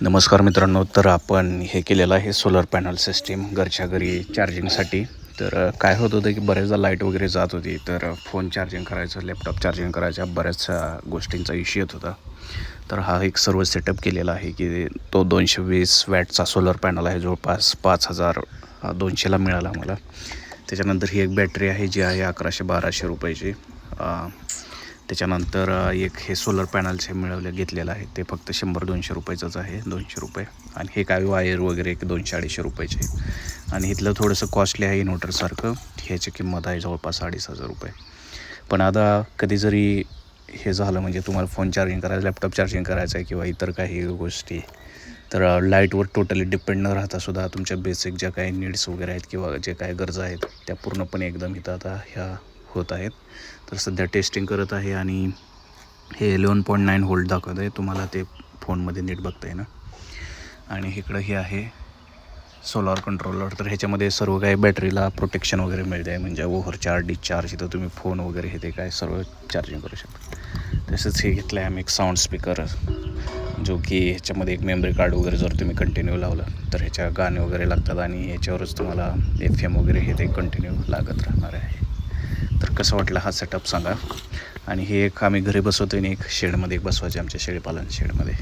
नमस्कार मित्रांनो. तर आपण हे केलेलं आहे सोलर पॅनल सिस्टीम घरच्या घरी चार्जिंगसाठी. तर काय होत होतं की बऱ्याचदा लाईट वगैरे जात होती, तर फोन चार्जिंग करायचं, लॅपटॉप चार्जिंग करायच्या बऱ्याचशा गोष्टींचा इश्यू येत होता. तर हा एक सर्व सेटअप केलेला आहे की तो 220 वॅटचा सोलर पॅनल आहे, जवळपास 5200ला मिळाला मला. त्याच्यानंतर ही एक बॅटरी आहे जी आहे 1100-1200 रुपयाची. त्याच्यानंतर एक हे सोलर पॅनल्स हे घेतलेलं आहे, ते फक्त 100-200 रुपयाचंच आहे, 200 रुपये. आणि हे काय वायर वगैरे एक 200-250 रुपयाचे. आणि इथलं थोडंसं कॉस्टली आहे इन्व्हर्टरसारखं, ह्याची किंमत आहे जवळपास 2500 रुपये. पण आता कधी जरी हे झालं, म्हणजे तुम्हाला फोन चार्जिंग करायचं, लॅपटॉप चार्जिंग करायचं आहे किंवा इतर काही गोष्टी, तर लाईटवर टोटली डिपेंड न राहता सुद्धा तुमच्या बेसिक ज्या काही नीड्स वगैरे आहेत किंवा जे काही गरजा आहेत त्या पूर्णपणे एकदम इथं आता ह्या होत आहेत. तर सध्या टेस्टिंग करत आहे आणि हे 11.9 व्होल्ट दाखवत आहे, तुम्हाला ते फोनमध्ये नीट बघता येईल ना. आणि इकडं हे आहे सोलार कंट्रोलर. तर ह्याच्यामध्ये सर्व काही बॅटरीला प्रोटेक्शन वगैरे मिळते आहे, म्हणजे ओव्हरचार्ज, डिस्चार्ज, इथं तुम्ही फोन वगैरे हे ते काय सर्व चार्जिंग करू शकता. तसंच हे घेतलं आहे आम्ही एक साऊंड स्पीकर, जो की ह्याच्यामध्ये एक मेमरी कार्ड वगैरे जर तुम्ही कंटिन्यू लावलं तर ह्याच्या गाणे वगैरे लागतात आणि याच्यावरच तुम्हाला FM वगैरे हे ते कंटिन्यू लागत राहणार आहे. तर कसं वाटलं हा सेटअप सांगा. आणि हे एक आम्ही घरी बसवतो आणि एक शेडमध्ये एक बसवायचे, आमच्या शेळीपालन शेडमध्ये.